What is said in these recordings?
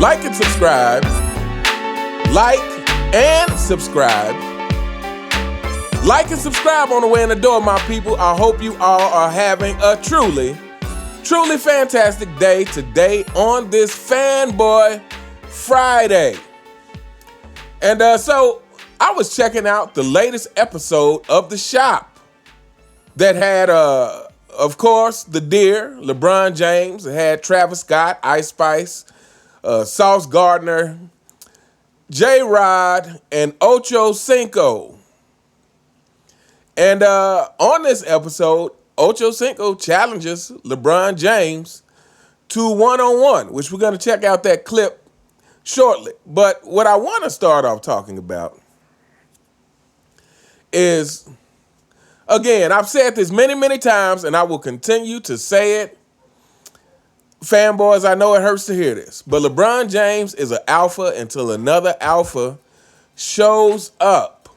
Like and subscribe. Like and subscribe. Like and subscribe on the way in the door, my people. I hope you all are having a truly fantastic day today on this Fanboy Friday. And so I was checking out the latest episode of The Shop that had, of course, the Deer, LeBron James. It had Travis Scott, Ice Spice, Sauce Gardner, J-Rod, and Ochocinco. And on this episode, Ochocinco challenges LeBron James to one-on-one, which we're going to check out that clip shortly. But what I want to start off talking about is, again, I've said this many times, and I will continue to say it. Fanboys, I know it hurts to hear this, but LeBron James is an alpha until another alpha shows up.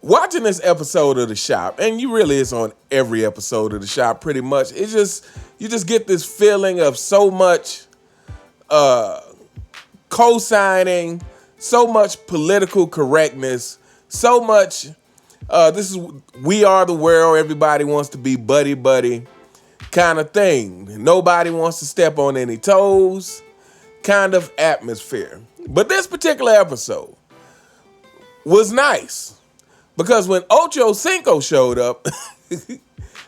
Watching this episode of The Shop, and you really is on every episode of The Shop pretty much, you just get this feeling of so much co-signing, so much political correctness, so much this is we are the world, everybody wants to be buddy kind of thing. Nobody wants to step on any toes kind of atmosphere. But this particular episode was nice because when Ochocinco showed up,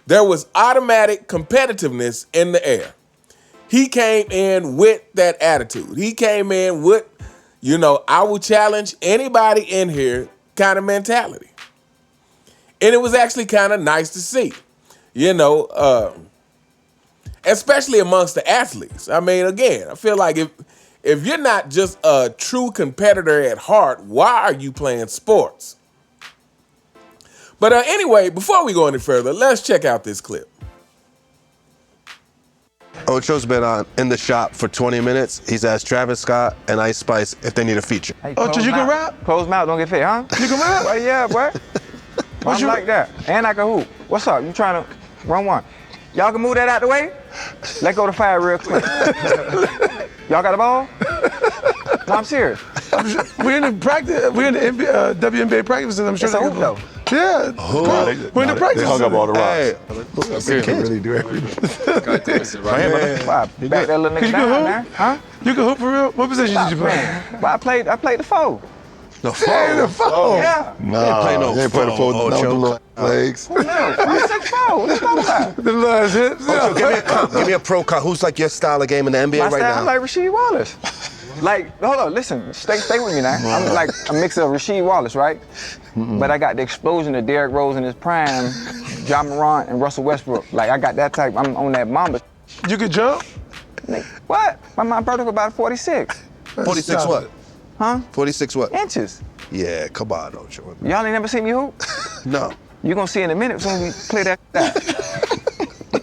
there was automatic competitiveness in the air. He came in with that attitude. He came in with, I will challenge anybody in here kind of mentality. And it was actually kind of nice to see, especially amongst the athletes. I mean, again, I feel like if you're not just a true competitor at heart, why are you playing sports? But anyway, before we go any further, let's check out this clip. Ocho's been in the shop for 20 minutes. He's asked Travis Scott and Ice Spice if they need a feature. Hey, Ocho, you can rap? Close mouth, don't get fit, huh? You can rap? Well, yeah, boy. I'm you like that. And I can hoop. What's up? You trying to run one? Y'all can move that out the way? Let go to fire real quick. Y'all got the ball? No, I'm serious. We're in the practice. We're in the NBA, WNBA practice, and I'm sure It's a hoop, though. Yeah. We're in the practice. They hung up all the rocks. They can really do everything. Wow, back that little nigga down, man. Huh? You can hoop for real? What position did you play? Man, but I played the four. The phone. The phone. Yeah. No, they play the phone. No legs. No, 5'6", let's go back. The last hits. Ocho, give me a pro comp. Who's like your style of game in the NBA My right style, now? I'm like Rasheed Wallace. Hold on, listen, stay with me now. I'm like a mix of Rasheed Wallace, right? But I got the explosion of Derrick Rose in his prime, Ja Morant, and Russell Westbrook. Like, I got that type, I'm on that Mamba. You can jump? What? My brother about 46. 46 what? Huh? 46 what? Inches. Yeah, come on, Ocho. Y'all ain't never seen me hoop? No. You gonna see in a minute when we play that.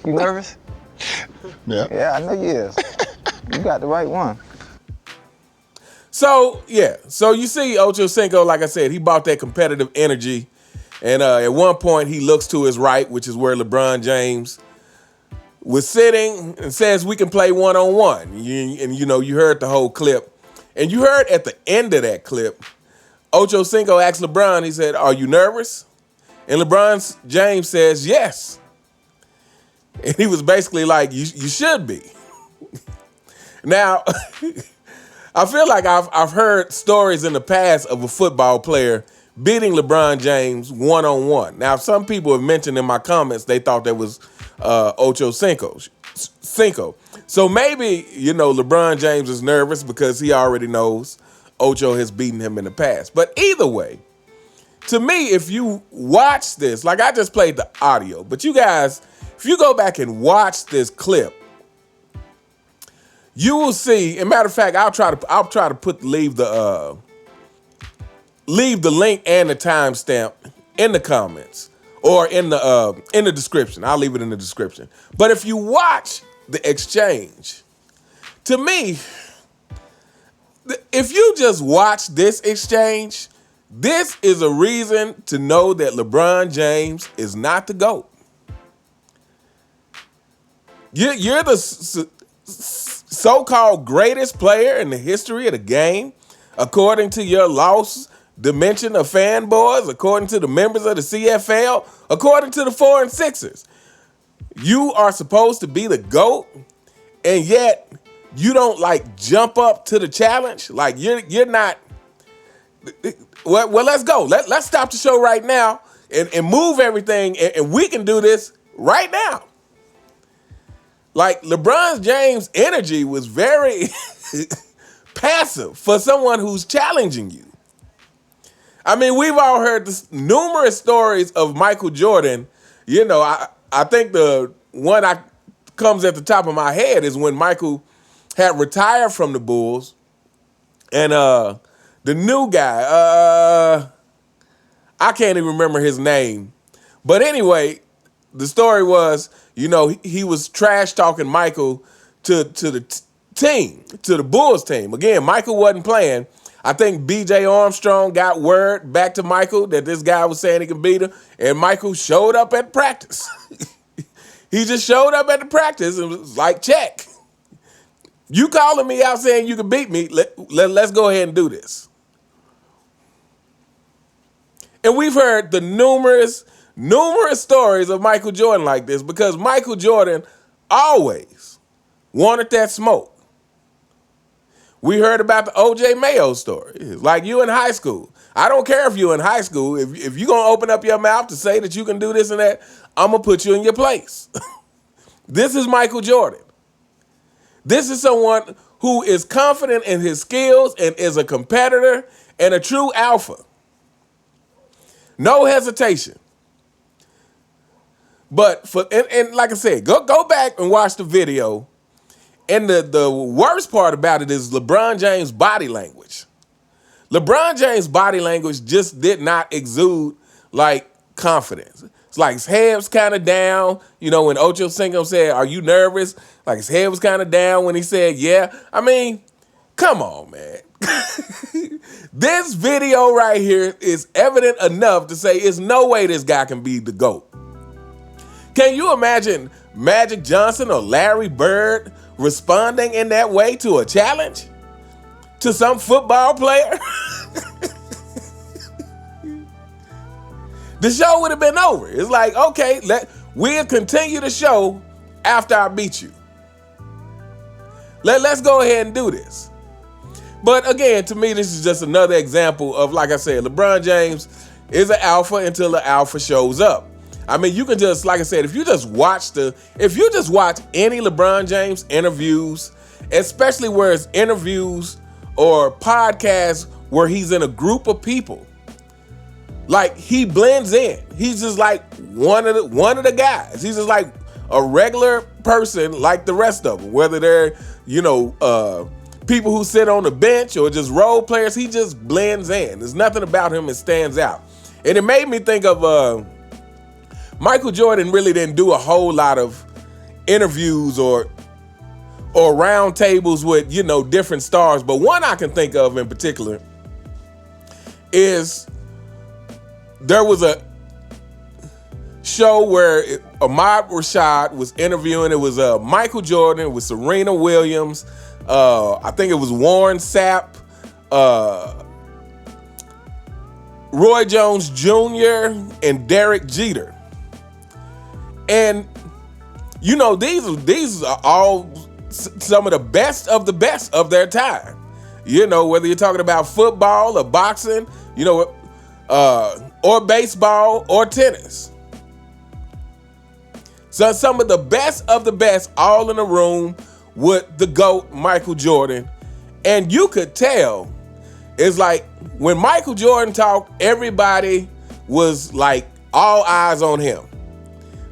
You nervous? Yeah. Yeah, I know you is. You got the right one. So you see Ochocinco, like I said, he brought that competitive energy. And at one point, he looks to his right, which is where LeBron James was sitting, and says we can play one-on-one. You heard the whole clip. And you heard at the end of that clip, Ochocinco asked LeBron, he said, "Are you nervous?" And LeBron James says, "Yes." And he was basically like, you should be. Now, I feel like I've heard stories in the past of a football player beating LeBron James one-on-one. Now, some people have mentioned in my comments they thought that was Ochocinco. So maybe, LeBron James is nervous because he already knows Ocho has beaten him in the past. But either way, to me, if you watch this, like I just played the audio, but you guys, if you go back and watch this clip, you will see. As a matter of fact, I'll try to leave the link and the timestamp in the comments or in the description. I'll leave it in the description. But if you watch the exchange, to me, if you just watch this exchange, this is a reason to know that LeBron James is not the GOAT. You're the so-called greatest player in the history of the game, according to your lost dimension of fanboys, according to the members of the CFL, according to the 4 and 6ers. You are supposed to be the GOAT, and yet you don't like jump up to the challenge. Like you're not. Well, let's go. Let's stop the show right now and move everything, and we can do this right now. Like LeBron James' energy was very passive for someone who's challenging you. I mean, we've all heard numerous stories of Michael Jordan. You know, I think the one that comes at the top of my head is when Michael had retired from the Bulls, and the new guy, I can't even remember his name. But anyway, the story was, you know, he was trash talking Michael to the team, to the Bulls team. Again, Michael wasn't playing. I think B.J. Armstrong got word back to Michael that this guy was saying he could beat him, and Michael showed up at practice. He just showed up at the practice and was like, check. You calling me out saying you can beat me, let's go ahead and do this. And we've heard the numerous stories of Michael Jordan like this, because Michael Jordan always wanted that smoke. We heard about the O.J. Mayo story. Like, you in high school. I don't care if you're in high school. If you're going to open up your mouth to say that you can do this and that, I'm going to put you in your place. This is Michael Jordan. This is someone who is confident in his skills and is a competitor and a true alpha. No hesitation. But and like I said, go back and watch the video. And the worst part about it is LeBron James' body language. LeBron James' body language just did not exude like confidence. It's like his head was kind of down. You know, when Ochocinco said, "Are you nervous?" Like his head was kind of down when he said, "Yeah." I mean, come on, man. This video right here is evident enough to say there's no way this guy can be the GOAT. Can you imagine Magic Johnson or Larry Bird responding in that way to a challenge? To some football player? The show would have been over. It's like, okay, we'll continue the show after I beat you. Let's go ahead and do this. But again, to me, this is just another example of, like I said, LeBron James is an alpha until the alpha shows up. I mean, you can just, like I said, if you just watch any LeBron James interviews, especially where it's interviews or podcasts where he's in a group of people, like he blends in. He's just like one of the guys. He's just like a regular person like the rest of them, whether they're, people who sit on the bench or just role players. He just blends in. There's nothing about him that stands out. And it made me think of Michael Jordan really didn't do a whole lot of interviews or round tables with, different stars. But one I can think of in particular is there was a show where Ahmad Rashad was interviewing. It was Michael Jordan with Serena Williams. I think it was Warren Sapp, Roy Jones Jr., and Derek Jeter. And, these are all some of the best of their time. Whether you're talking about football or boxing, or baseball or tennis. So some of the best all in a room with the GOAT, Michael Jordan. And you could tell, it's like when Michael Jordan talked, everybody was like all eyes on him,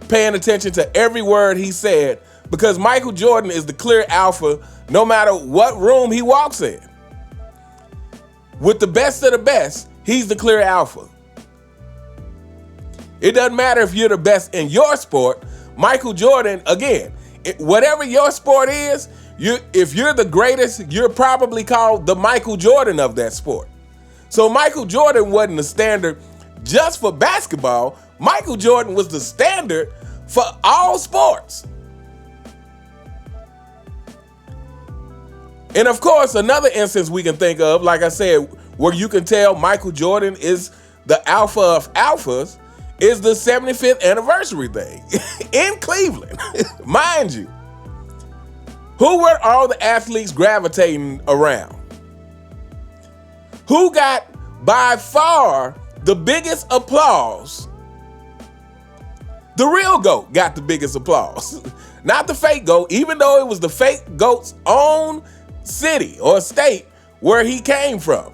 paying attention to every word he said, because Michael Jordan is the clear alpha no matter what room he walks in. With the best of the best, he's the clear alpha. It doesn't matter if you're the best in your sport. Michael Jordan, again, whatever your sport is, if you're the greatest, you're probably called the Michael Jordan of that sport. So Michael Jordan wasn't the standard just for basketball. Michael Jordan was the standard for all sports. And of course, another instance we can think of, like I said, where you can tell Michael Jordan is the alpha of alphas, is the 75th anniversary thing in Cleveland. Mind you, who were all the athletes gravitating around? Who got by far the biggest applause? The real GOAT got the biggest applause, not the fake GOAT, even though it was the fake GOAT's own city or state where he came from.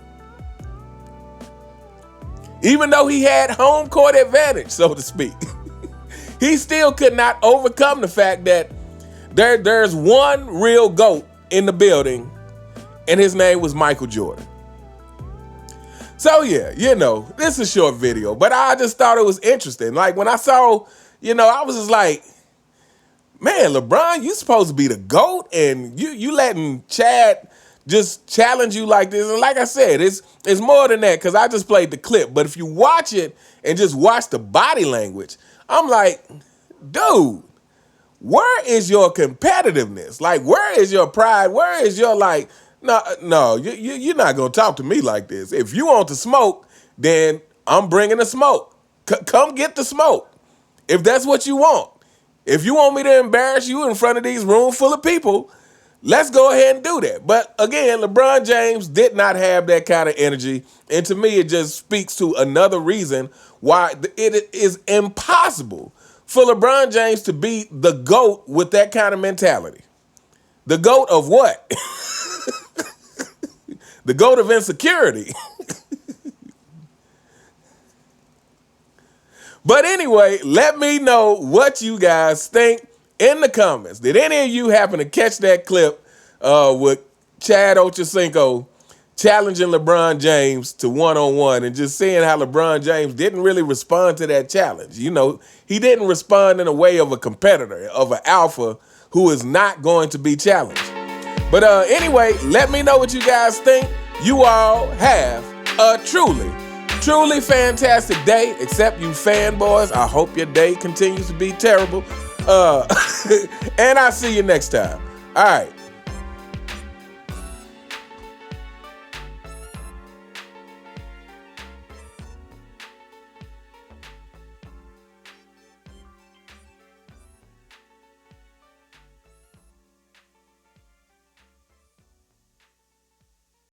Even though he had home court advantage, so to speak, he still could not overcome the fact that there's one real GOAT in the building, and his name was Michael Jordan. So yeah, this is a short video, but I just thought it was interesting. Like when I saw, I was just like, man, LeBron, you supposed to be the GOAT, and you letting Chad just challenge you like this. And like I said, it's more than that, because I just played the clip. But if you watch it and just watch the body language, I'm like, dude, where is your competitiveness? Like, where is your pride? Where is your no, you're not going to talk to me like this. If you want to smoke, then I'm bringing the smoke. Come get the smoke if that's what you want. If you want me to embarrass you in front of these room full of people, let's go ahead and do that. But again, LeBron James did not have that kind of energy. And to me, it just speaks to another reason why it is impossible for LeBron James to be the GOAT with that kind of mentality. The GOAT of what? The GOAT of insecurity. But anyway, let me know what you guys think in the comments. Did any of you happen to catch that clip with Chad Ochocinco challenging LeBron James to one-on-one and just seeing how LeBron James didn't really respond to that challenge? He didn't respond in a way of a competitor, of an alpha who is not going to be challenged. But anyway, let me know what you guys think. You all have a truly fantastic day, except you fanboys. I hope your day continues to be terrible. And I'll see you next time. All right.